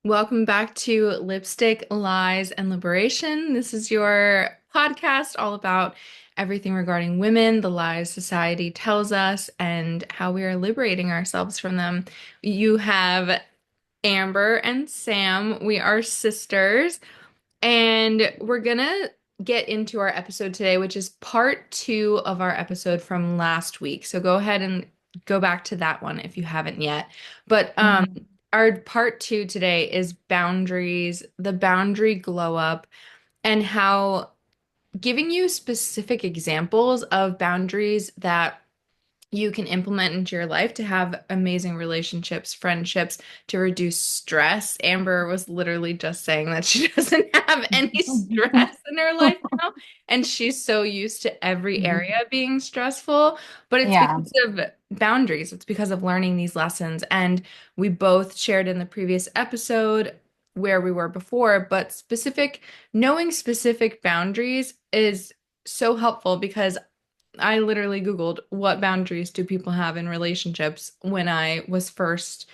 Welcome back to Lipstick, Lies, and Liberation. This is your podcast all about everything regarding women, the lies society tells us, and how we are liberating ourselves from them. You have Amber and Sam. We are sisters, and we're gonna get into our episode today, which is part two of our episode from last week. So go ahead and go back to that one if you haven't yet. But Mhm. our part two today is boundaries, the boundary glow up, and how giving you specific examples of boundaries that you can implement into your life to have amazing relationships, friendships, to reduce stress. Amber was literally just saying that she doesn't have any stress in her life now, and she's so used to every area being stressful, but it's Yeah. because of boundaries. It's because of learning these lessons. And we both shared in the previous episode where we were before, but knowing specific boundaries is so helpful because I literally Googled what boundaries do people have in relationships when I was first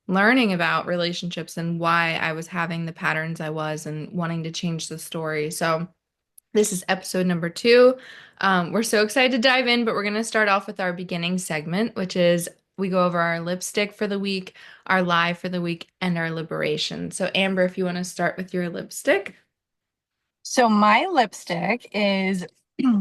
learning about relationships and why I was having the patterns I was and wanting to change the story. So, this is episode number two. We're so excited to dive in, but we're going to start off with our beginning segment, which is we go over our lipstick for the week, our lie for the week, and our liberation. So, Amber, if you want to start with your lipstick. So my lipstick is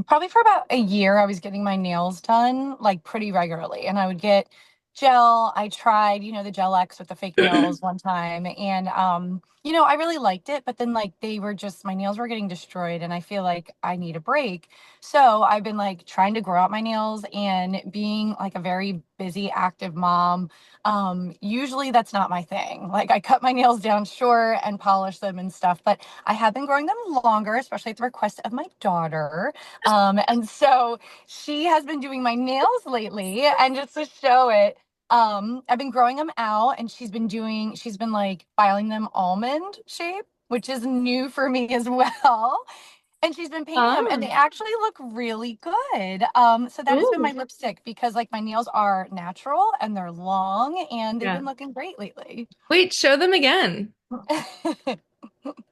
probably for about a year. I was getting my nails done like pretty regularly, and I would get gel. I tried, the Gel X with the fake nails one time, and I really liked it, but then like they were just my nails were getting destroyed, and I feel like I need a break. So I've been like trying to grow out my nails and being like a very busy, active mom. Usually that's not my thing. Like I cut my nails down short and polish them and stuff, but I have been growing them longer, especially at the request of my daughter. And so she has been doing my nails lately. And just to show it, I've been growing them out and she's been like filing them almond shape, which is new for me as well. And she's been painting them and they Oh, actually look really good. So that has been my ooh. lipstick because like my nails are natural and they're long and they've Yeah. been looking great lately. Wait, show them again.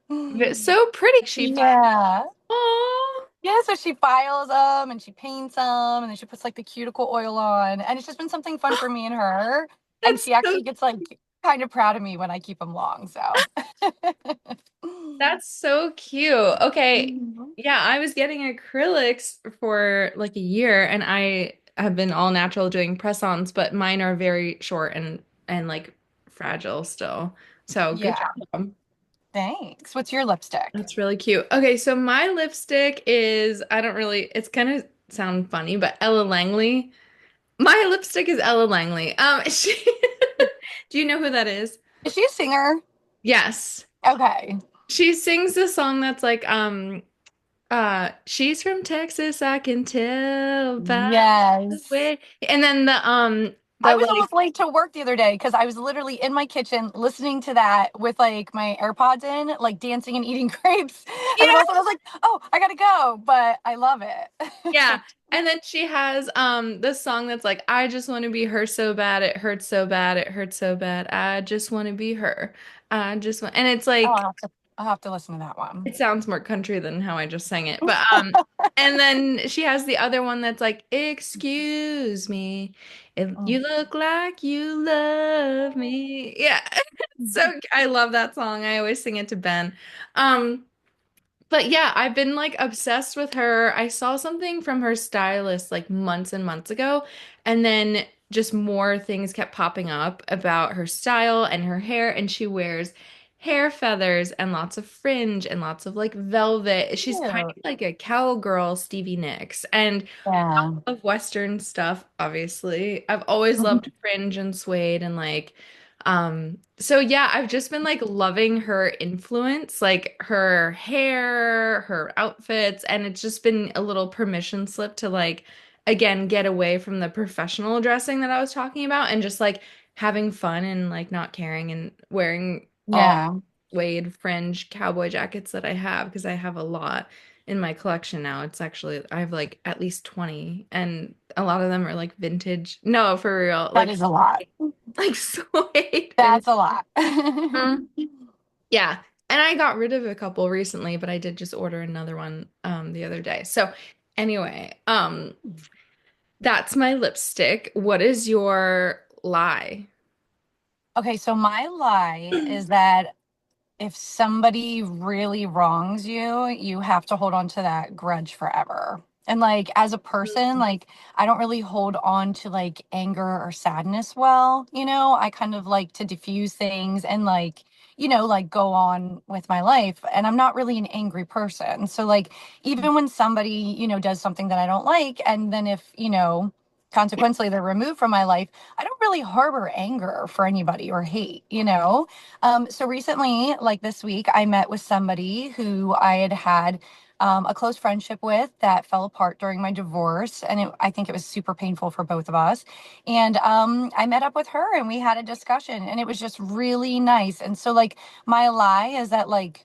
It's so pretty. She finds. Yeah. Oh, Yeah, so she files them and she paints them and then she puts like the cuticle oil on. And it's just been something fun for me and her. And that's she so actually gets like kind of proud of me when I keep them long. So that's so cute. Okay. Mhm. Yeah, I was getting acrylics for like a year and I have been all natural doing press-ons, but mine are very short and like fragile still. So good Yeah, job. thanks. What's your lipstick? That's really cute. Okay, so my lipstick is I don't really it's gonna sound funny, but Ella Langley. My lipstick is Ella Langley. She do you know who that is? Is she a singer? Yes. Okay. She sings this song that's like she's from Texas, I can tell by the Yes. way. And then I the was like almost late to work the other day because I was literally in my kitchen listening to that with like my AirPods in, like dancing and eating grapes. And then yeah, all of a sudden I was like, oh, I gotta go. But I love yeah. it. And then she has this song that's like I just want to be her so bad it hurts so bad it hurts so bad. I just want to be her. I just want and it's Oh, like I'll have to listen to that one. it sounds more country than how I just sang it. But and then she has the other one that's like, "Excuse me, if you Mm. look like you love me." Yeah. So I love that song. I always sing it to Ben. Um but yeah, I've been like obsessed with her. I saw something from her stylist like months and months ago, and then just more things kept popping up about her style and her hair, and she wears hair feathers and lots of fringe and lots of like velvet. She's kind Cute. of like a cowgirl Stevie Nicks and Yeah. of Western stuff, obviously. I've always loved fringe and suede and like so yeah, I've just been like loving her influence, like her hair, her outfits, and it's just been a little permission slip to like again get away from the professional dressing that I was talking about and just like having fun and like not caring and wearing all Yeah. suede fringe cowboy jackets that I have because I have a lot in my collection now. It's actually I have like at least 20 and a lot of them are like vintage. No, for real. That is a lot. Like suede vintage. That's a lot. Yeah. And I got rid of a couple recently, but I did just order another one the other day. So anyway, that's my lipstick. What is your lie? Okay, so my lie is that if somebody really wrongs you, you have to hold on to that grudge forever. And like as a person, like I don't really hold on to like anger or sadness well, I kind of like to diffuse things and like, like go on with my life. And I'm not really an angry person. So like even when somebody, does something that I don't like, and then if, consequently they're removed from my life, I don't really harbor anger for anybody or hate. So recently, like this week, I met with somebody who I had a close friendship with that fell apart during my divorce, and I think it was super painful for both of us. And I met up with her, and we had a discussion, and it was just really nice. And so, like, my lie is that, like,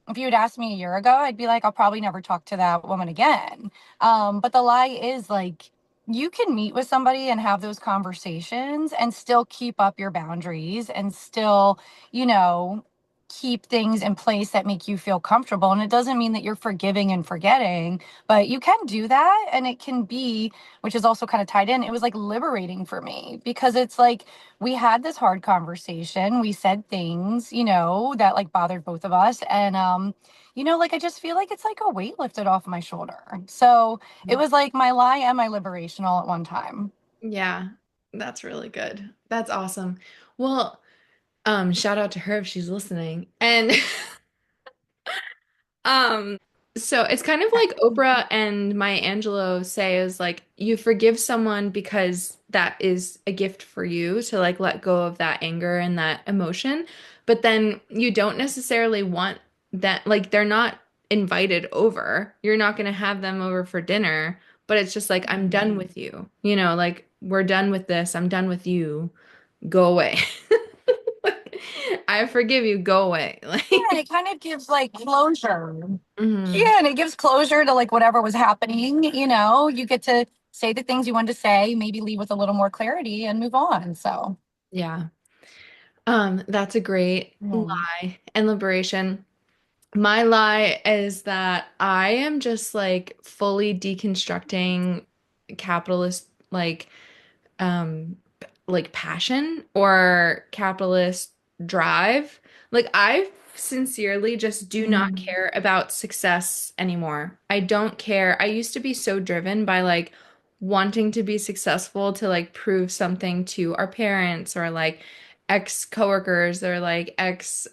if you had asked me a year ago, I'd be like, I'll probably never talk to that woman again. But the lie is like, you can meet with somebody and have those conversations and still keep up your boundaries and still, you know, keep things in place that make you feel comfortable. And it doesn't mean that you're forgiving and forgetting, but you can do that. And it can be, which is also kind of tied in, it was like liberating for me because it's like, we had this hard conversation. We said things, that like bothered both of us. And, like I just feel like it's like a weight lifted off my shoulder. So it was like my lie and my liberation all at one time. Yeah, that's really good. That's awesome. Well, shout out to her if she's listening. And Um, so it's kind of like Oprah and Maya Angelou say is like you forgive someone because that is a gift for you to like let go of that anger and that emotion, but then you don't necessarily want that like they're not invited over. You're not going to have them over for dinner, but it's just like I'm done with you. You know, like we're done with this. I'm done with you. Go away. I forgive you. Go away. Yeah, and Like, it kind of gives like closure. mhm. Yeah, and it gives closure to like whatever was happening. You get to say the things you wanted to say, maybe leave with a little more clarity and move on. So, Yeah. That's a great yeah. lie and liberation. My lie is that I am just like fully deconstructing capitalist um like passion or capitalist drive. Like I sincerely just do not Mhm. care about success anymore. I don't care. I used to be so driven by like wanting to be successful to like prove something to our parents or like ex coworkers or like ex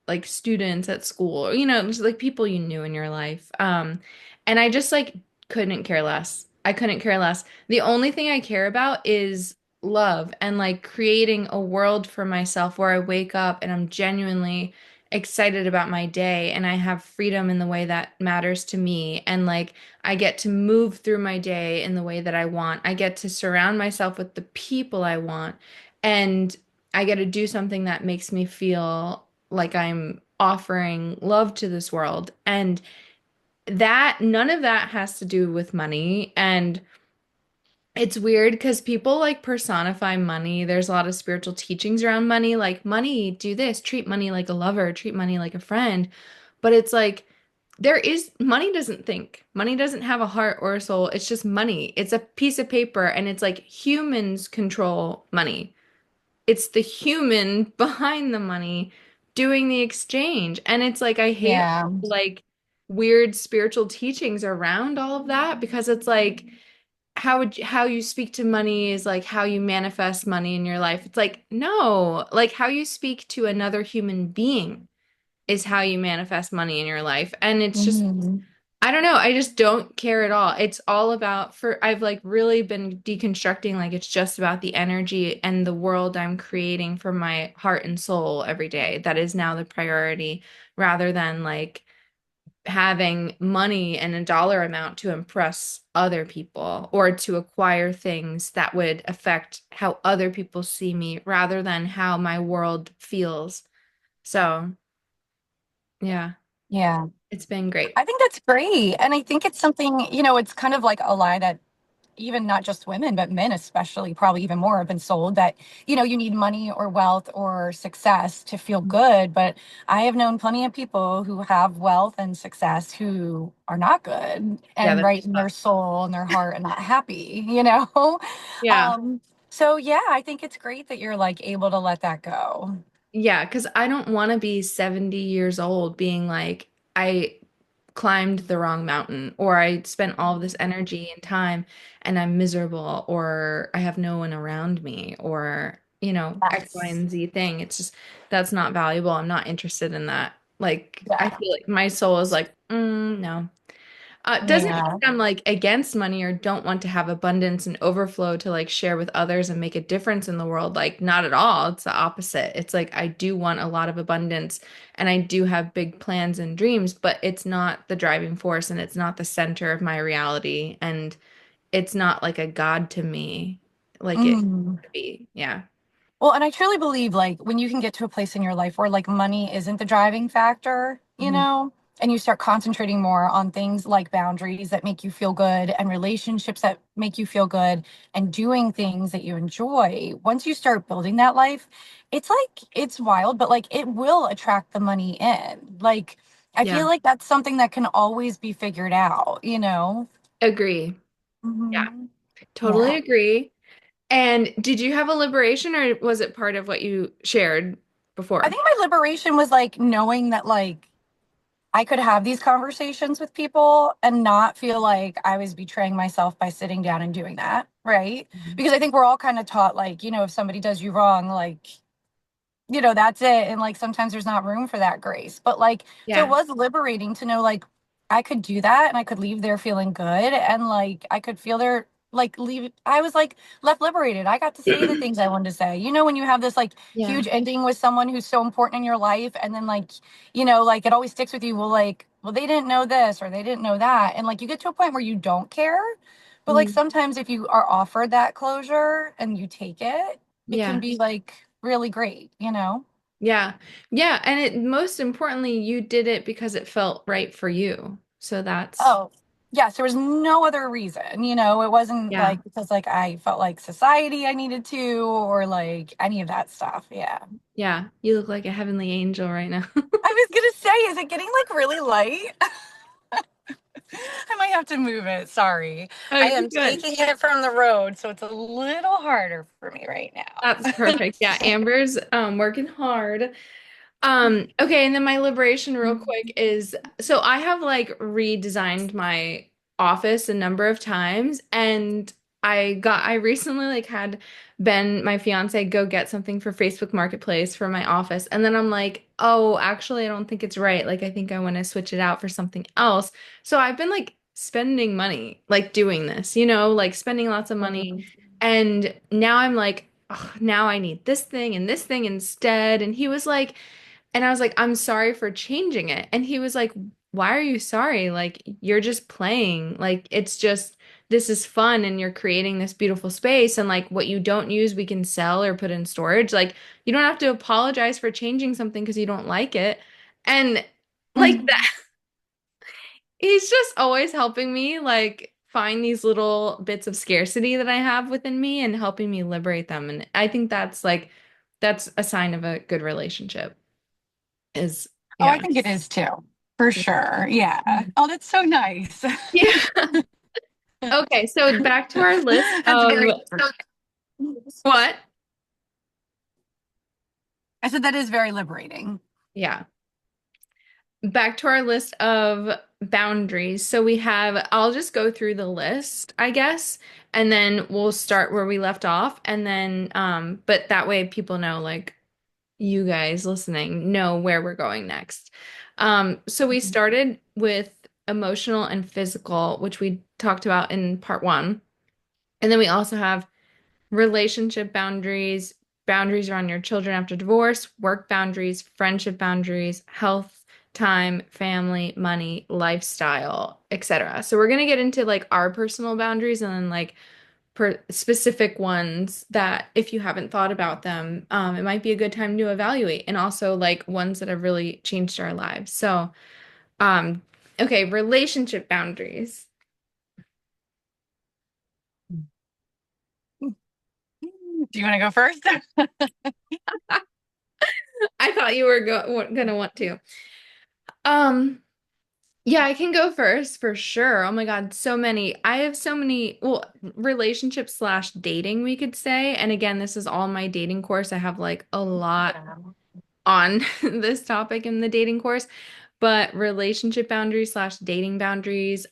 like students at school, you know, just like people you knew in your life. And I just like couldn't care less. I couldn't care less. The only thing I care about is love and like creating a world for myself where I wake up and I'm genuinely excited about my day and I have freedom in the way that matters to me and like I get to move through my day in the way that I want. I get to surround myself with the people I want and I get to do something that makes me feel like I'm offering love to this world. And that none of that has to do with money. And it's weird because people like personify money. There's a lot of spiritual teachings around money, like money, do this, treat money like a lover, treat money like a friend. But it's like there is money doesn't think. Money doesn't have a heart or a soul. It's just money. It's a piece of paper and it's like humans control money. It's the human behind the money doing the exchange. And it's like I hate Yeah. like weird spiritual teachings around all of that because it's like how you speak to money is like how you manifest money in your life. It's like no, like how you speak to another human being is how you manifest money in your life. And it's just Hmm. I don't know. I just don't care at all. It's all about for I've like really been deconstructing like it's just about the energy and the world I'm creating for my heart and soul every day. That is now the priority rather than like having money and a dollar amount to impress other people or to acquire things that would affect how other people see me rather than how my world feels. So, yeah, Yeah. it's been great. I think that's great. And I think it's something, it's kind of like a lie that even not just women, but men especially, probably even more, have been sold that, you need money or wealth or success to feel good. But I have known plenty of people who have wealth and success who are not good Yeah, and that's right in their soul and their heart and not happy. yeah. Um, so yeah, I think it's great that you're like able to let that go. Yeah, because I don't want to be 70 years old being like, I climbed the wrong mountain, or I spent all of this energy and time and I'm miserable, or I have no one around me, or, X, Y, Yes. and Z thing. It's just, that's not valuable. I'm not interested in that. Like, I Yeah. feel like my soul is like, no. Doesn't mean Yeah. I'm like against money or don't want to have abundance and overflow to like share with others and make a difference in the world. Like, not at all. It's the opposite. It's like I do want a lot of abundance and I do have big plans and dreams, but it's not the driving force and it's not the center of my reality. And it's not like a god to me like it Mm. could be. Yeah. Well, and I truly believe like when you can get to a place in your life where like money isn't the driving factor, Mhm. and you start concentrating more on things like boundaries that make you feel good and relationships that make you feel good and doing things that you enjoy. Once you start building that life, it's like it's wild, but like it will attract the money in. Like I feel Yeah. like that's something that can always be figured out. Agree. Yeah. Mhm. Totally Yeah. agree. And did you have a liberation or was it part of what you shared I before? think my liberation was like knowing that like I could have these conversations with people and not feel like I was betraying myself by sitting down and doing that, right? Mhm. Because I think we're all kind of taught like, if somebody does you wrong, like, that's it. And like sometimes there's not room for that grace. But like, so it Yeah. was liberating to know like I could do that and I could leave there feeling good and like I could feel there like leave I was like left liberated. I got to say the things I wanted to say. When you have this like Yeah. huge ending with someone who's so important in your life and then like it always sticks with you. Well, they didn't know this or they didn't know that. And like you get to a point where you don't care. But like Mm. sometimes if you are offered that closure and you take it, it can Yeah. be like really great. Yeah. Yeah. And it most importantly, you did it because it felt right for you. So that's, Oh, yes, there was no other reason. It wasn't yeah. like because like I felt like society I needed to or like any of that stuff. Yeah. Yeah. You look like a heavenly angel right now. I was gonna say, is it getting like really light? I might have to move it. Sorry. Oh, I you're am good. taking it from the road, so it's a little harder for me right That's now. perfect. Yeah. Amber's working hard. Okay, and then my liberation real quick is so I have like redesigned my office a number of times and I recently like had Ben, my fiance, go get something for Facebook Marketplace for my office. And then I'm like, oh, actually I don't think it's right. Like I think I want to switch it out for something else. So I've been like spending money, like doing this, like spending lots of money. Mhm. And now I'm like, oh, now I need this thing and this thing instead. And he was like, and I was like, I'm sorry for changing it. And he was like, why are you sorry? Like, you're just playing. Like, it's just, this is fun and you're creating this beautiful space. And like, what you don't use, we can sell or put in storage. Like, you don't have to apologize for changing something because you don't like it. And like that, Mhm. he's just always helping me, like, find these little bits of scarcity that I have within me and helping me liberate them. And I think that's like, that's a sign of a good relationship is, Oh, I yeah. think it is too, for sure. Yeah. Oh, that's so nice. Yeah. Okay, so back to our list That's of very. what? I said that is very liberating. Yeah. Back to our list of boundaries. So we have, I'll just go through the list, I guess, and then we'll start where we left off. And then, but that way people know, like, you guys listening know where we're going next. So we started with emotional and physical, which we talked about in part one. And then we also have relationship boundaries, boundaries around your children after divorce, work boundaries, friendship boundaries, health, time, family, money, lifestyle, etc. So we're going to get into like our personal boundaries and then like specific ones that if you haven't thought about them, it might be a good time to evaluate and also like ones that have really changed our lives. So, um, okay, relationship boundaries. Do you want to go first? I thought you were gonna want to. Um, yeah, I can go first for sure. Oh my God, so many. I have so many, well, relationship slash dating, we could say. And again, this is all my dating course. I have like a lot Yeah. on this topic in the dating course, but relationship boundaries slash dating boundaries,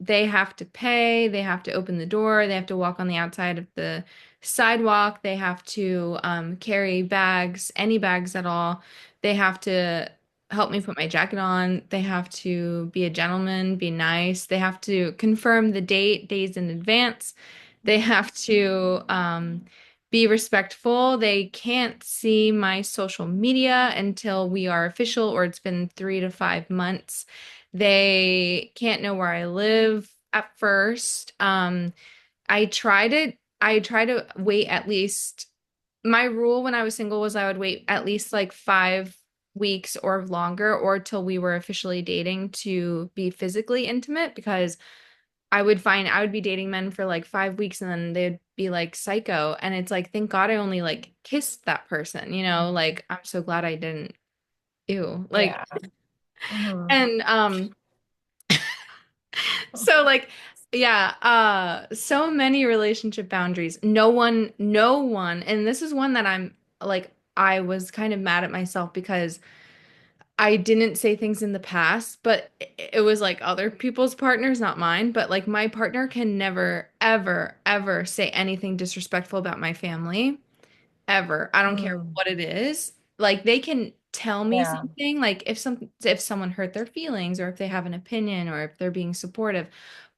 they have to pay, they have to open the door, they have to walk on the outside of the sidewalk, they have to carry bags, any bags at all, they have to help me put my jacket on, they have to be a gentleman, be nice, they have to confirm the date days in advance, they have to be respectful. They can't see my social media until we are official or it's been 3 to 5 months. They can't know where I live at first. I try to wait at least my rule when I was single was I would wait at least like 5 weeks or longer or till we were officially dating to be physically intimate because I would be dating men for like 5 weeks and then they'd be like psycho. And it's like, thank God I only like kissed that person, you know? Like, I'm so glad I didn't. Ew. Like, Yeah. Mhm. and so like, yeah, so many relationship boundaries. No one, and this is one that I'm like, I was kind of mad at myself because I didn't say things in the past, but it was like other people's partners, not mine. But like my partner can never, ever, ever say anything disrespectful about my family ever. I don't care Mhm. what it is. Like they can tell me Yeah. something, like if someone hurt their feelings or if they have an opinion or if they're being supportive,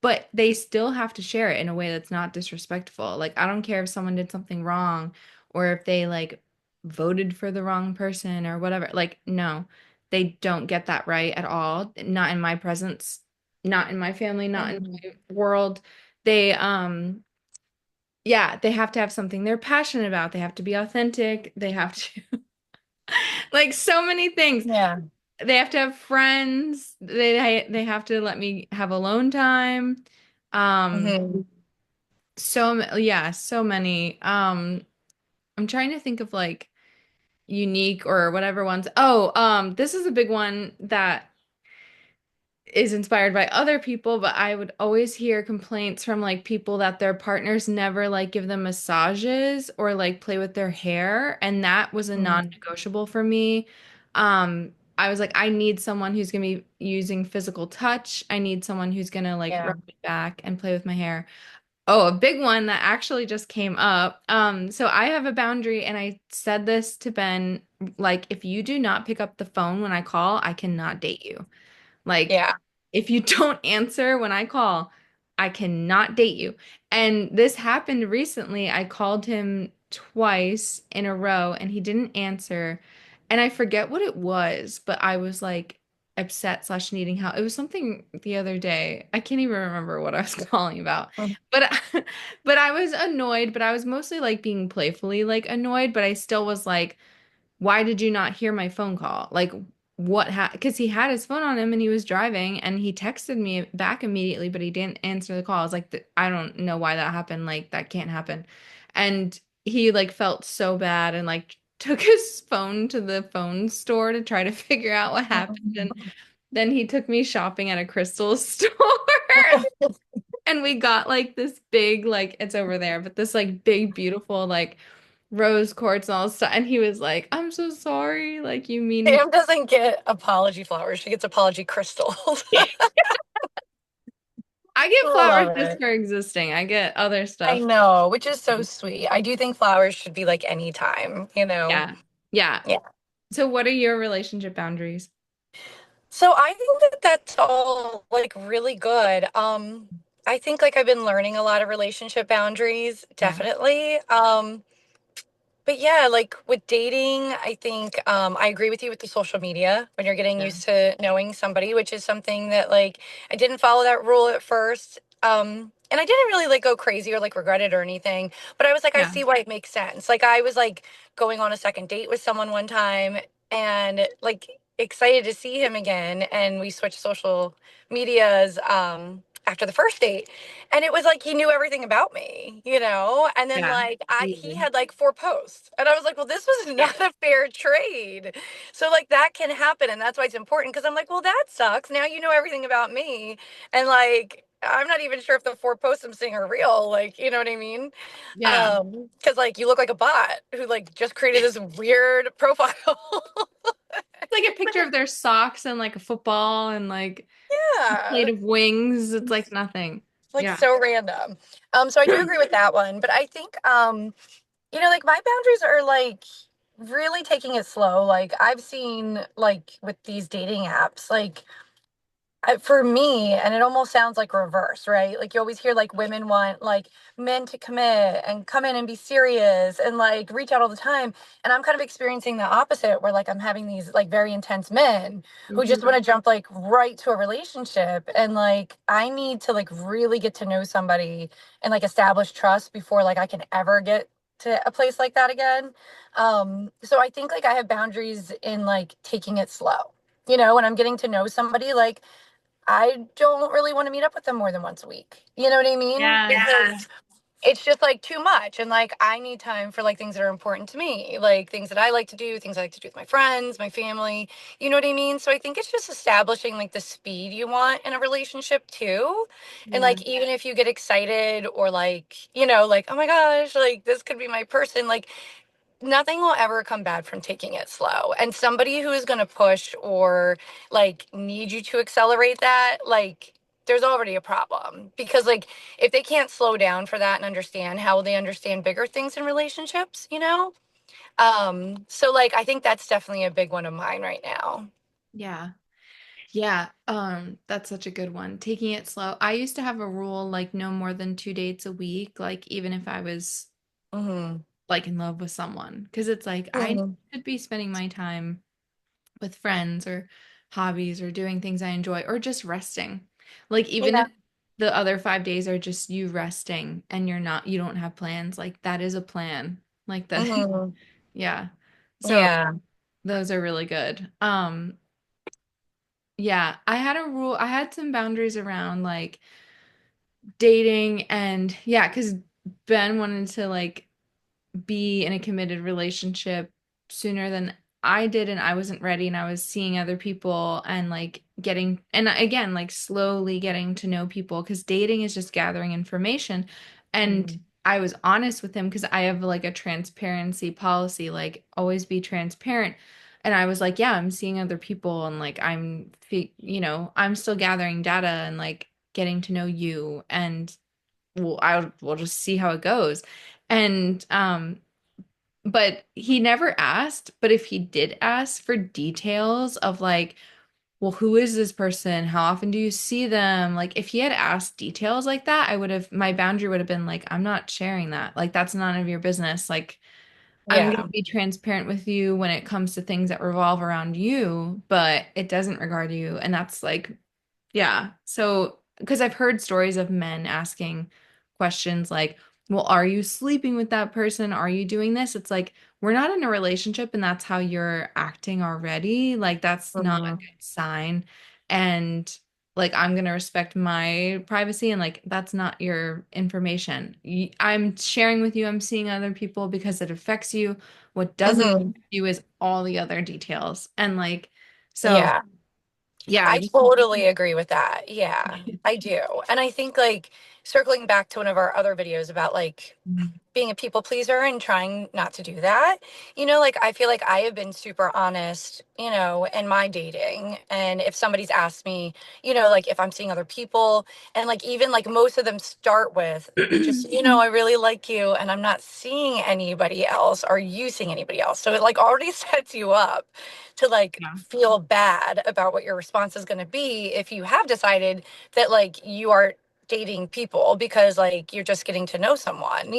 but they still have to share it in a way that's not disrespectful. Like I don't care if someone did something wrong or if they like voted for the wrong person or whatever. Like no, they don't get that right at all. Not in my presence, not in my family, not in Mhm. my world. They yeah, they have to have something they're passionate about. They have to be authentic. They have to like so many things. Yeah. They have to have friends. They have to let me have alone time. Um Mhm. yeah, so many. I'm trying to think of like unique or whatever ones. Oh, this is a big one that is inspired by other people, but I would always hear complaints from like people that their partners never like give them massages or like play with their hair, and that was a Mhm. non-negotiable for me. I was like, I need someone who's gonna be using physical touch. I need someone who's gonna like Yeah. rub me back and play with my hair. Oh, a big one that actually just came up. So I have a boundary, and I said this to Ben, like, if you do not pick up the phone when I call, I cannot date you. Like, Yeah. if you don't answer when I call, I cannot date you. And this happened recently. I called him twice in a row and he didn't answer. And I forget what it was, but I was like upset slash needing help. It was something the other day. I can't even remember what I was calling about. Mhm. But but I was annoyed, but I was mostly like being playfully like annoyed, but I still was like why did you not hear my phone call? Like, because he had his phone on him and he was driving and he texted me back immediately, but he didn't answer the call. I was like, I don't know why that happened. Like, that can't happen. And he like felt so bad and like took his phone to the phone store to try to figure out what happened. And then he took me shopping at a crystal store. And we got like this big, like, it's over there, but this like big, beautiful, like rose quartz and all this stuff. And he was like, I'm so sorry. Like, you mean, Sam doesn't get apology flowers. She gets apology crystals. I get I flowers love just it. for existing. I get other I stuff. know, which is so sweet. I do think flowers should be like any time, you know? Yeah. Yeah. Yeah. So, what are your relationship boundaries? So I think that that's all like really good. I think like I've been learning a lot of relationship boundaries, Yeah. definitely. But yeah, like with dating, I think I agree with you with the social media when you're getting Yeah. used to knowing somebody, which is something that like I didn't follow that rule at first. And I didn't really like go crazy or like regret it or anything, but I was like, I Yeah. see why it makes sense. Like I was like going on a second date with someone one time and like excited to see him again, and we switched social medias after the first date, and it was like he knew everything about me, and then Yeah. like he Easy. had like 4 posts, and I was like, well, this was not a fair trade. So like that can happen, and that's why it's important, because I'm like, well, that sucks. Now you know everything about me, and like I'm not even sure if the 4 posts I'm seeing are real. Like, you know what I mean? Yeah. Because like you look like a bot who like just created this weird profile. It's like a picture of their socks and like a football and like a plate Yeah. of wings. It's like nothing. Like Yeah. so random. So I do agree with that one, but I think like my boundaries are like really taking it slow. Like I've seen like with these dating apps, like for me, and it almost sounds like reverse, right? Like you always hear like women want like men to commit and come in and be serious and like reach out all the time. And I'm kind of experiencing the opposite, where like I'm having these like very intense men who just Mhm. want to jump like right to a relationship. And like I need to like really get to know somebody and like establish trust before like I can ever get to a place like that again. So I think like I have boundaries in like taking it slow. When I'm getting to know somebody, like I don't really want to meet up with them more than once a week. You know what I mean? Yeah. Because it's just like too much. And like I need time for like things that are important to me, like things that I like to do, things I like to do with my friends, my family. You know what I mean? So I think it's just establishing like the speed you want in a relationship too. And Yeah. like even if you get excited or like, like, oh my gosh, like this could be my person, like nothing will ever come bad from taking it slow. And somebody who is going to push or like need you to accelerate that, like there's already a problem, because like if they can't slow down for that and understand, how will they understand bigger things in relationships? So like I think that's definitely a big one of mine right now. Yeah. Yeah. That's such a good one. Taking it slow. I used to have a rule like no more than 2 dates a week, like even if I was Hmm. like in love with someone. Because it's like I Hmm. should be spending my time with friends or hobbies or doing things I enjoy or just resting. Like even Yeah. if the other 5 days are just you resting and you don't have plans, like that is a plan. Like that, Hmm. yeah. So Yeah. those are really good. Yeah, I had some boundaries around like dating and yeah, because Ben wanted to like be in a committed relationship sooner than I did, and I wasn't ready, and I was seeing other people and like getting, and again, like slowly getting to know people because dating is just gathering information. And Hmm. I was honest with him because I have like a transparency policy, like always be transparent. And I was like, yeah, I'm seeing other people and like I'm still gathering data and like getting to know you and we'll just see how it goes. And but he never asked, but if he did ask for details of like, well, who is this person? How often do you see them? Like if he had asked details like that, my boundary would have been like, I'm not sharing that. Like that's none of your business. Like I'm going Yeah. to be transparent with you when it comes to things that revolve around you, but it doesn't regard you. And that's like yeah. So, because I've heard stories of men asking questions like, well, are you sleeping with that person? Are you doing this? It's like, we're not in a relationship and that's how you're acting already. Like, that's not a Hmm. good sign. And like, I'm going to respect my privacy and like, that's not your information. I'm sharing with you, I'm seeing other people because it affects you. What doesn't Hmm. affect you is all the other details. And like, so Yeah. yeah, I I just, totally agree with that. Yeah, I do. And I think like circling back to one of our other videos about like being a people pleaser and trying not to do that. Like I feel like I have been super honest, in my dating. And if somebody's asked me, like if I'm seeing other people, and like even like most of them start with just, I really like you and I'm not seeing anybody else. Are you seeing anybody else? So it like already sets you up to like yeah. feel bad about what your response is going to be if you have decided that like you are dating people, because like you're just getting to know someone.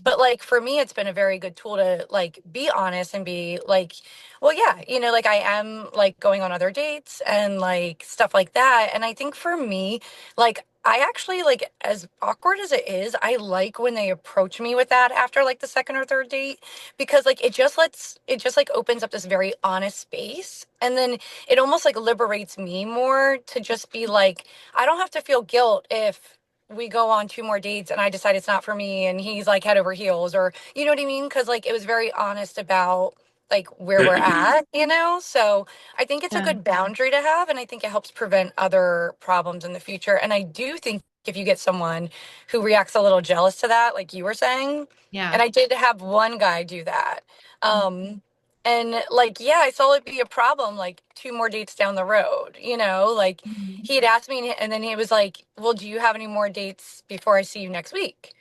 But like for me it's been a very good tool to like be honest and be like, well, yeah, like I am like going on other dates and like stuff like that. And I think for me, like I actually like, as awkward as it is, I like when they approach me with that after like the second or third date, because like it just like opens up this very honest space, and then it almost like liberates me more to just be like, I don't have to feel guilt if we go on two more dates and I decide it's not for me and he's like head over heels, or you know what I mean? Because like it was very honest about like where we're at, you know? So I think it's a Yeah. good boundary to have, and I think it helps prevent other problems in the future. And I do think if you get someone who reacts a little jealous to that, like you were saying, and Yeah. I did have one guy do that. Um, and like, yeah, I saw it be a problem like two more dates down the road, you know, like Mhm. he had asked me and then he was like, well, do you have any more dates before I see you next week?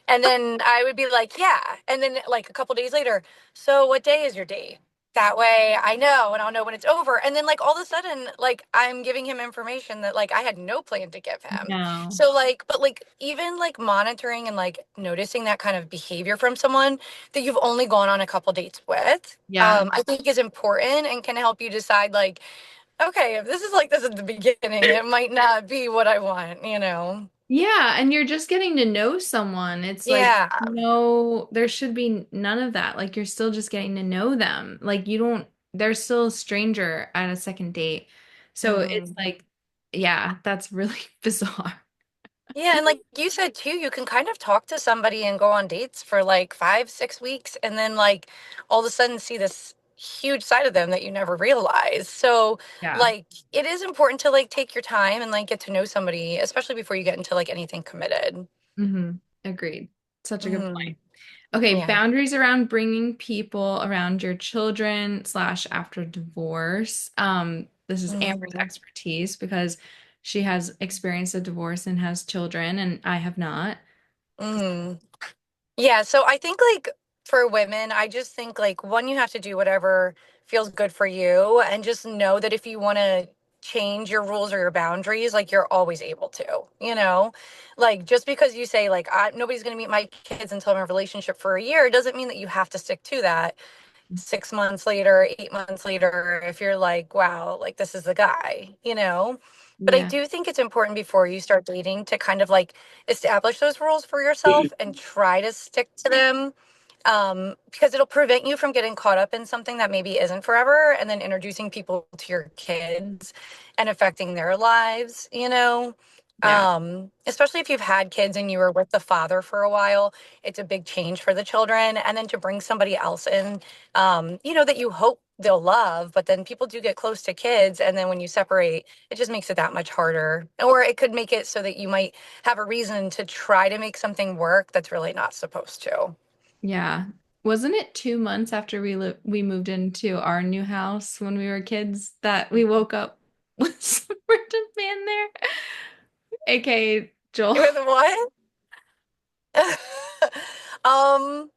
And then I would be like, yeah. And then like a couple days later, so what day is your date? That way I know and I'll know when it's over. And then like all of a sudden, like I'm giving him information that like I had no plan to give him. No. So like, but like even like monitoring and like noticing that kind of behavior from someone that you've only gone on a couple dates with, Yeah. I think is important and can help you decide like, okay, if this is like this at the beginning, it might not be what I want, you know? Yeah, and you're just getting to know someone. It's like, Yeah. no, there should be none of that. Like, you're still just getting to know them. Like, you don't, they're still a stranger at a second date. So it's Mhm. like, yeah, that's really bizarre. Yeah, and like you said too, you can kind of talk to somebody and go on dates for like 5, 6 weeks and then like all of a sudden see this huge side of them that you never realized. So Yeah. like it is important to like take your time and like get to know somebody, especially before you get into like anything committed. Hmm. Agreed. Such a good Hmm. point. Okay, Yeah. boundaries around bringing people around your children slash after divorce. This is Amber's Hmm. expertise because she has experienced a divorce and has children, and I have not. Hmm. Yeah, so I think like for women, I just think like one, you have to do whatever feels good for you and just know that if you want to change your rules or your boundaries, like you're always able to, you know? Like just because you say like nobody's going to meet my kids until I'm in a relationship for a year, doesn't mean that you have to stick to that. 6 months later, 8 months later, if you're like, wow, like this is the guy, you know? But I Yeah. do think it's important before you start dating to kind of like establish those rules for yourself and try to stick to them, because it'll prevent you from getting caught up in something that maybe isn't forever and then introducing people to your kids and affecting their lives, you know? Yeah. Especially if you've had kids and you were with the father for a while, it's a big change for the children. And then to bring somebody else in, you know, that you hope they'll love, but then people do get close to kids. And then when you separate, it just makes it that much harder. Or it could make it so that you might have a reason to try to make something work that's really not supposed to. Yeah. Wasn't it 2 months after we moved into our new house when we were kids that we woke up with some random man there? AKA Joel. With what? um,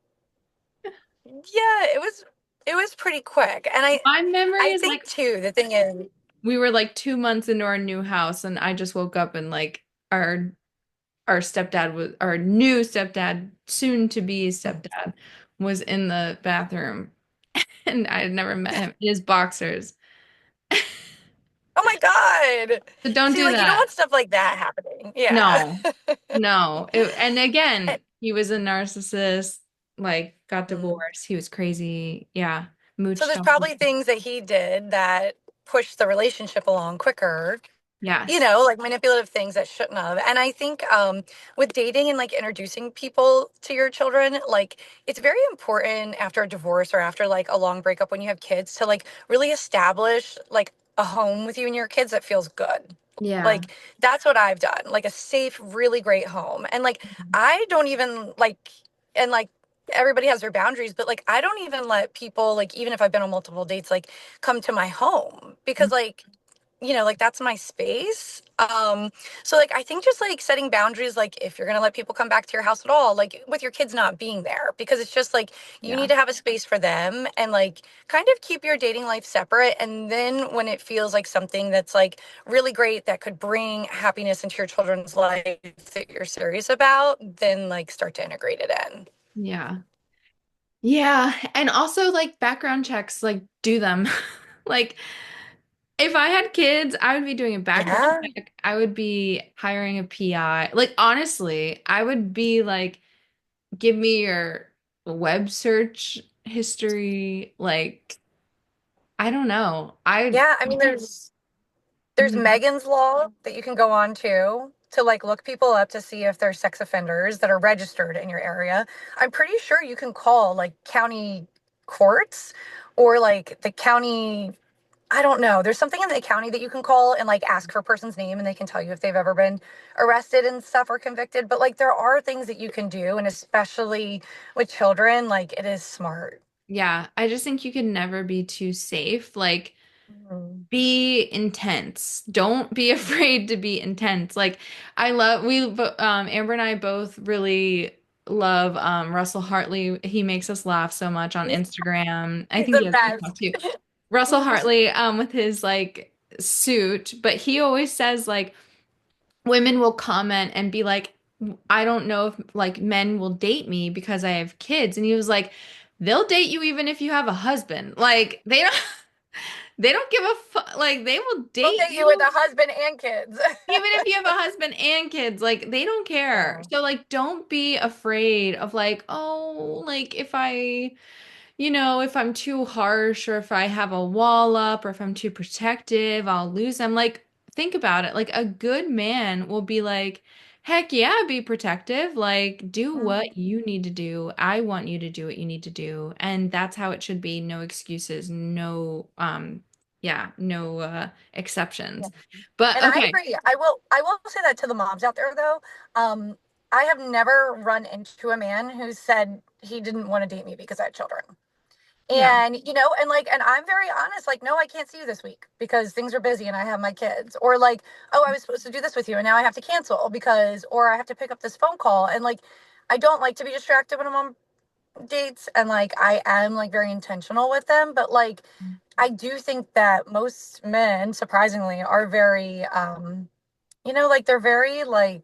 yeah, it was pretty quick. And I My memory I is like think too, the thing is, we were like 2 months into our new house and I just woke up and like our stepdad was our new stepdad, soon to be stepdad, was in the bathroom and I had never met him in his boxers. oh my God. So don't See, do like you don't that. want stuff like that happening. Yeah. No, no. And again, he was a narcissist, like got Mm. divorced. He was crazy. Yeah. So Mooched there's off. probably things that he did that pushed the relationship along quicker, you Yes. know, like manipulative things that shouldn't have. And I think with dating and like introducing people to your children, like it's very important after a divorce or after like a long breakup when you have kids to like really establish like a home with you and your kids that feels good. Yeah. Like that's what I've done. Like a safe, really great home. And like I don't even like, and like everybody has their boundaries, but like I don't even let people like, even if I've been on multiple dates, like come to my home because like, you know, like that's my space. So like I think just like setting boundaries, like if you're gonna let people come back to your house at all, like with your kids not being there, because it's just like you need Yeah. to have a space for them and like kind of keep your dating life separate. And then when it feels like something that's like really great that could bring happiness into your children's life that you're serious about, then like start to integrate it in. Yeah. Yeah. And also like background checks, like do them. Like If I had kids, I would be doing a background Yeah. check. I would be hiring a PI. Like, honestly, I would be like, give me your web search history. Like, I don't know. Yeah, I mean, there's Mhm. Megan's Law that you can go on to like look people up to see if they're sex offenders that are registered in your area. I'm pretty sure you can call like county courts or like the county. I don't know. There's something in the county that you can call and like ask for a person's name and they can tell you if they've ever been arrested and stuff or convicted. But like there are things that you can do, and especially with children, like it is smart. Yeah, I just think you can never be too safe. Like, Mhm. be intense. Don't be afraid to be intense. Like I love Amber and I both really love Russell Hartley. He makes us laugh so much on He's, Instagram. I he's think he the has TikTok best. too. Russell Hartley with his like suit, but he always says like women will comment and be like, I don't know if like men will date me because I have kids. And he was like, they'll date you even if you have a husband. Like they don't they don't give a fuck. Like they will We'll date date you with you a husband and kids. even if you have a husband and kids. Like they don't care. Yeah. So like don't be afraid of like, oh, like if I, if I'm too harsh or if I have a wall up or if I'm too protective, I'll lose them. Like think about it. Like a good man will be like, heck yeah, be protective. Like do what Mhm. you need to do. I want you to do what you need to do. And that's how it should be. No excuses, no Yeah. exceptions. But And I okay. agree. I will say that to the moms out there though. Um, I have never run into a man who said he didn't want to date me because I had children. Yeah. And and I'm very honest, like, no, I can't see you this week because things are busy and I have my kids. Or like, oh, I was supposed to do this with you and now I have to cancel because or I have to pick up this phone call. And like I don't like to be distracted when I'm on dates and like I am like very intentional with them, but like I do think that most men surprisingly are very like they're very like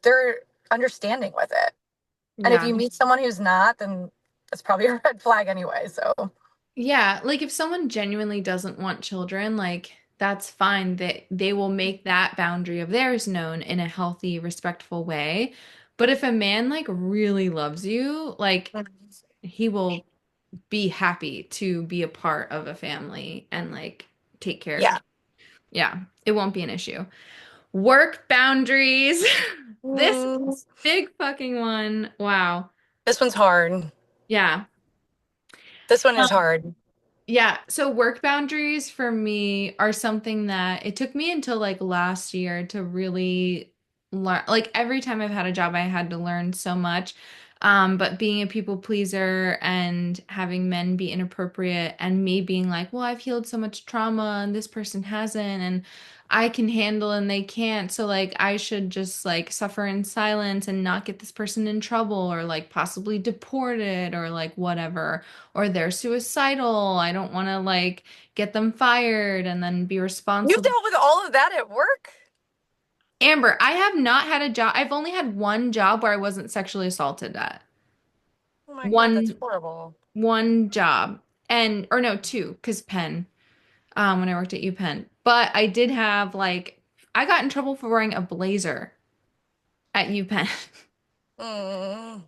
they're understanding with it. And if Yeah. you meet someone who's not, then that's probably a red flag anyway. So Yeah, like if someone genuinely doesn't want children, like that's fine. They will make that boundary of theirs known in a healthy, respectful way. But if a man like really loves you, like he will be happy to be a part of a family and like take care of you. yeah. Yeah, it won't be an issue. Work boundaries. This Mm, big fucking one. Wow. this one's hard. Yeah. This one is hard. Yeah, so work boundaries for me are something that it took me until like last year to really learn. Like every time I've had a job, I had to learn so much. But being a people pleaser and having men be inappropriate and me being like, well, I've healed so much trauma and this person hasn't, and I can handle and they can't. So like I should just like suffer in silence and not get this person in trouble or like possibly deported or like whatever or they're suicidal. I don't want to like get them fired and then be You responsible. dealt with all of that at work? Amber, I have not had a job. I've only had one job where I wasn't sexually assaulted at. Oh my God, that's One horrible. one job. And or no, two, because Penn, when I worked at UPenn. But I did have like I got in trouble for wearing a blazer at UPenn. Mm.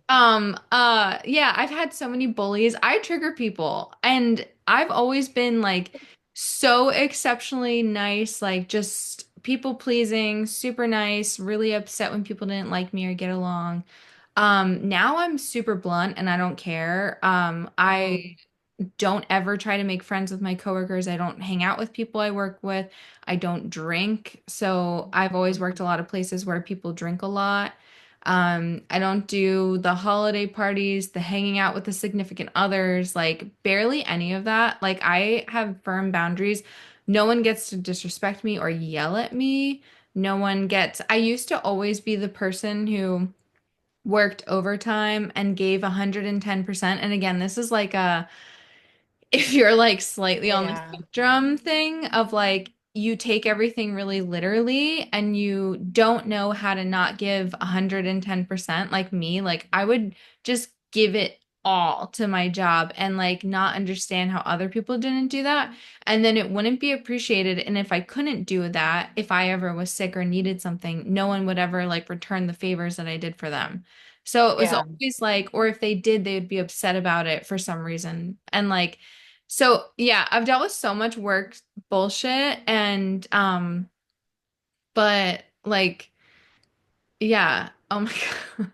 Yeah, I've had so many bullies. I trigger people and I've always been like so exceptionally nice, like just people pleasing, super nice, really upset when people didn't like me or get along. Now I'm super blunt and I don't care. I Mm. don't ever try to make friends with my coworkers. I don't hang out with people I work with. I don't drink. So I've always worked a lot of places where people drink a lot. I don't do the holiday parties, the hanging out with the significant others, like barely any of that. Like I have firm boundaries. No one gets to disrespect me or yell at me. No one gets, I used to always be the person who worked overtime and gave 110%. And again, this is like a if you're like slightly on the Yeah. spectrum thing of like you take everything really literally and you don't know how to not give 110% like me, like I would just give it all to my job and like not understand how other people didn't do that. And then it wouldn't be appreciated. And if I couldn't do that, if I ever was sick or needed something, no one would ever like return the favors that I did for them. So it was Yeah. always like, or if they did, they would be upset about it for some reason. And like, so yeah, I've dealt with so much work bullshit and but like yeah, oh my God.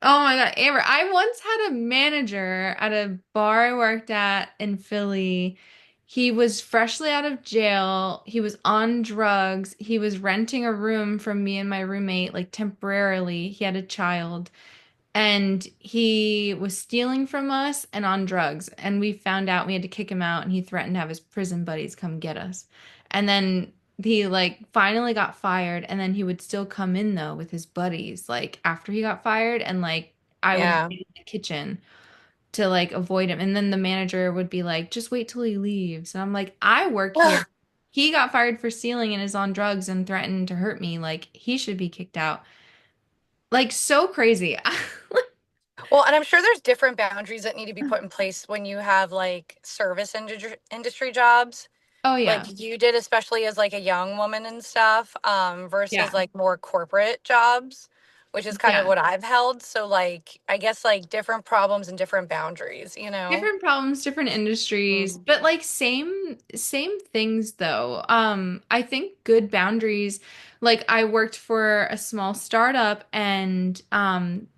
Oh my God, Amber, I once had a manager at a bar I worked at in Philly. He was freshly out of jail. He was on drugs. He was renting a room from me and my roommate, like temporarily. He had a child and he was stealing from us and on drugs. And we found out we had to kick him out, and he threatened to have his prison buddies come get us. And then he like finally got fired, and then he would still come in though with his buddies like after he got fired, and like I would hide Yeah. in the kitchen to like avoid him. And then the manager would be like, "Just wait till he leaves." And I'm like, "I work here. He got fired for stealing and is on drugs and threatened to hurt me. Like he should be kicked out." Like so crazy. Well, and I'm sure there's different boundaries that need to be put in place when you have like industry jobs, Oh like yeah. you did, especially as like a young woman and stuff, versus Yeah. like more corporate jobs, which is kind of Yeah. what I've held. So like I guess like different problems and different boundaries, you know? Different problems, different industries, Mm. but like same things though. I think good boundaries, like I worked for a small startup and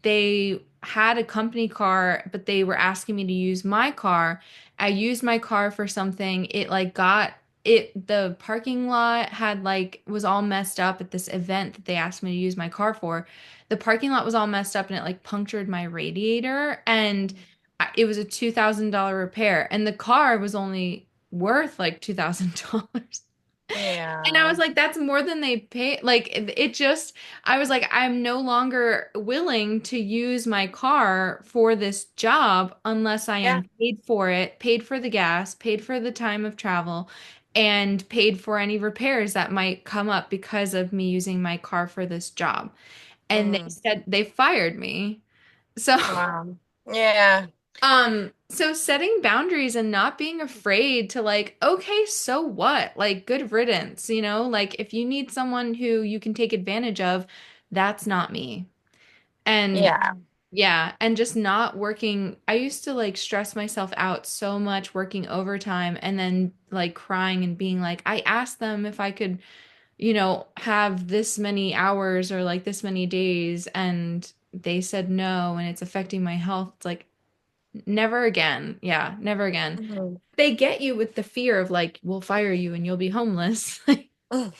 they had a company car, but they were asking me to use my car. I used my car for something. It like got it the parking lot had like was all messed up at this event that they asked me to use my car for. The parking lot was all messed up and it like punctured my radiator, and it was a $2,000 repair, and the car was only worth like $2,000. And I Yeah. was like, that's more than they pay. Like, it just, I was like, I'm no longer willing to use my car for this job unless I Yeah. am paid for it, paid for the gas, paid for the time of travel, and paid for any repairs that might come up because of me using my car for this job. And they Mm. said they fired me. So, Wow. Yeah. so setting boundaries and not being afraid to like, okay, so what? Like good riddance, you know? Like if you need someone who you can take advantage of, that's not me. And Yeah. yeah, and just not working. I used to like stress myself out so much working overtime and then like crying and being like, I asked them if I could, have this many hours or like this many days, and they said no, and it's affecting my health. It's like, never again. Yeah, never again. Mhm. They get you with the fear of like, we'll fire you and you'll be homeless. Mm.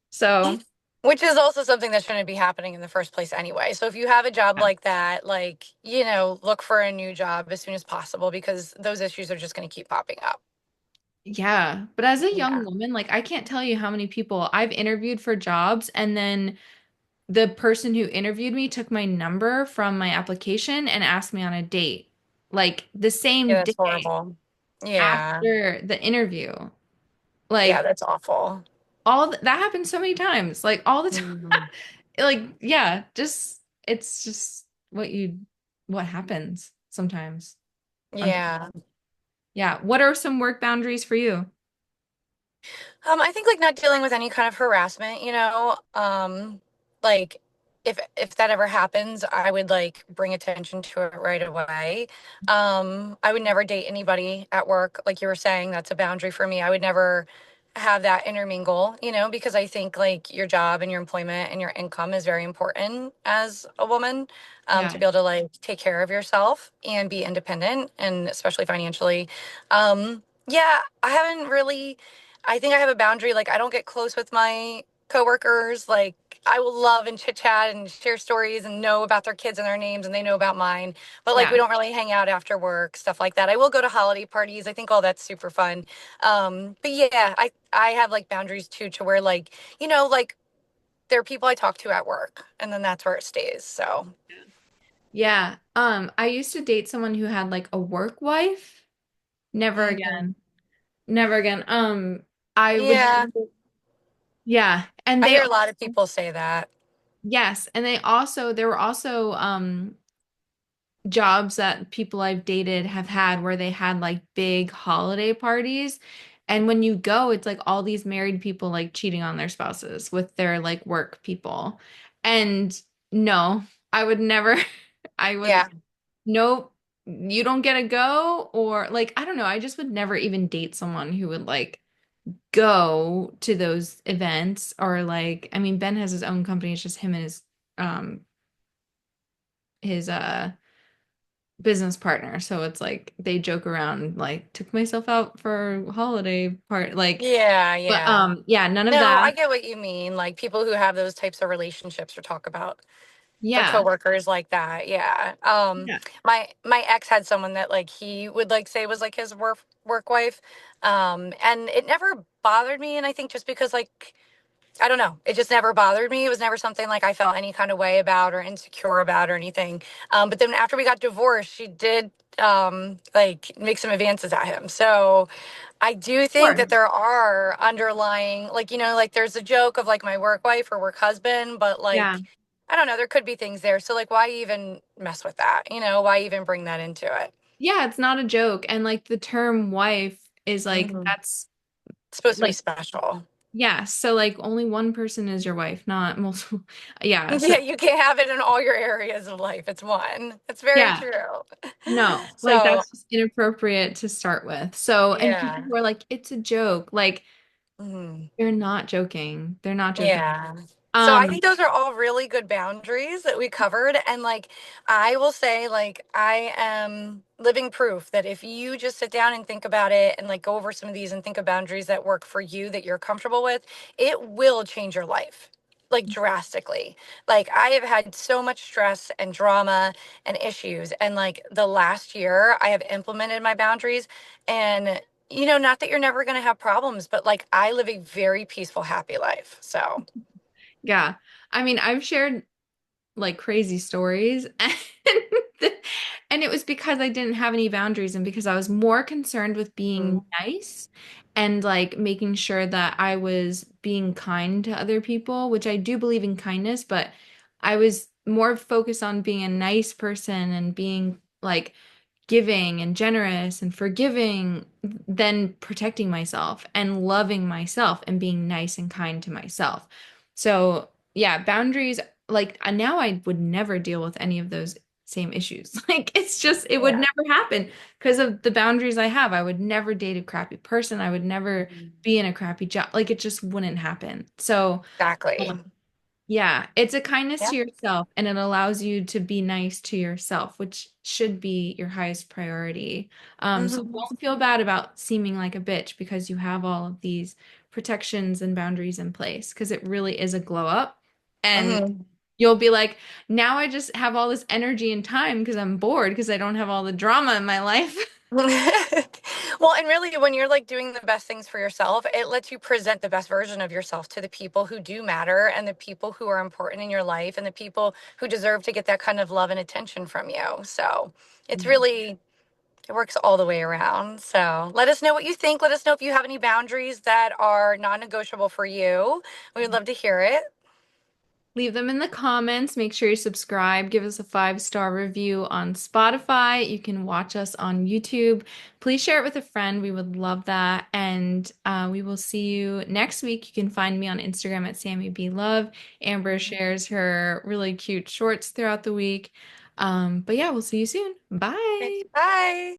So, Which is also something that shouldn't be happening in the first place anyway. So if you have a job yeah. like that, like, you know, look for a new job as soon as possible because those issues are just going to keep popping up. Yeah. But as a young Yeah. woman, like I can't tell you how many people I've interviewed for jobs, and then the person who interviewed me took my number from my application and asked me on a date, like the Yeah, same that's day horrible. Yeah. after the interview. Yeah, Like that's awful. that happens so many times, like all the time. Mhm. Like, yeah, just it's just what happens sometimes. Yeah. Yeah. What are some work boundaries for you? I think like not dealing with any kind of harassment, you know, like if that ever happens, I would like bring attention to it right away. I would never date anybody at work, like you were saying, that's a boundary for me. I would never have that intermingle, you know, because I think like your job and your employment and your income is very important as a woman, to Yeah. be able to like take care of yourself and be independent and especially financially. Yeah, I haven't really I think I have a boundary. Like, I don't get close with my coworkers. Like, I will love and chit chat and share stories and know about their kids and their names, and they know about mine. But like, we Yeah. don't really hang out after work, stuff like that. I will go to holiday parties. I think all that's super fun. But yeah, I have like boundaries too, to where like you know like there are people I talk to at work, and then that's where it stays. So Yeah. I used to date someone who had like a work wife. Never mhm. again. Never again. I would, Yeah, yeah. And I they hear a lot of people say that. yes, and there were also jobs that people I've dated have had where they had like big holiday parties. And when you go, it's like all these married people like cheating on their spouses with their like work people. And no, I would never, I would, Yeah. nope, you don't get to go. Or like, I don't know, I just would never even date someone who would like go to those events or like, I mean, Ben has his own company, it's just him and um, his business partner. So it's like they joke around like took myself out for holiday part like Yeah, but yeah. yeah, none of No, I that. get what you mean. Like people who have those types of relationships or talk about their Yeah. coworkers like that. Yeah. Yeah. My ex had someone that like he would like say was like his work wife. And it never bothered me. And I think just because like I don't know. It just never bothered me. It was never something like I felt any kind of way about or insecure about or anything. But then after we got divorced, she did like make some advances at him. So I do think Sure. that there are underlying, like, like there's a joke of like my work wife or work husband, but Yeah. like, I don't know, there could be things there. So like, why even mess with that? Why even bring that into it? Yeah, it's not a joke. And like the term wife is like Hmm. that's It's supposed to be like special. yeah, so like only one person is your wife, not multiple. Yeah, so Yeah, you can't have it in all your areas of life. It's one. It's very yeah. true. No, like So, that's just inappropriate to start with. So, and people yeah. who are like, it's a joke, like Mhm. they're not joking. They're not joking. Yeah. So I Um, think those are all really good boundaries that we covered. And like, I will say, like, I am living proof that if you just sit down and think about it and like go over some of these and think of boundaries that work for you that you're comfortable with, it will change your life like drastically. Like, I have had so much stress and drama and issues. And like the last year, I have implemented my boundaries. And not that you're never going to have problems, but like I live a very peaceful, happy life. So, yeah. I mean, I've shared like crazy stories and it was because I didn't have any boundaries and because I was more concerned with being mm, nice and like making sure that I was being kind to other people, which I do believe in kindness, but I was more focused on being a nice person and being like giving and generous and forgiving than protecting myself and loving myself and being nice and kind to myself. So, yeah, boundaries like now I would never deal with any of those same issues. Like it's just it would yeah. never happen because of the boundaries I have. I would never date a crappy person. I would never Mhm. be in a crappy job. Like it just wouldn't happen. So, Exactly. yeah, it's a kindness to Yep. yourself and it allows you to be nice to yourself, which should be your highest priority. So Hmm. don't feel bad about seeming like a bitch because you have all of these protections and boundaries in place because it really is a glow up. And Hmm. you'll be like, now I just have all this energy and time because I'm bored because I don't have all the drama in my life. Well, and really, when you're like doing the best things for yourself, it lets you present the best version of yourself to the people who do matter and the people who are important in your life and the people who deserve to get that kind of love and attention from you. So it's Yeah. really, it works all the way around. So let us know what you think. Let us know if you have any boundaries that are non negotiable for you. We would love to hear it. Leave them in the comments. Make sure you subscribe. Give us a 5-star review on Spotify. You can watch us on YouTube. Please share it with a friend. We would love that. And we will see you next week. You can find me on Instagram at Sammy B Love. Amber shares her really cute shorts throughout the week. But yeah, we'll see you soon. Okay. Bye. Bye.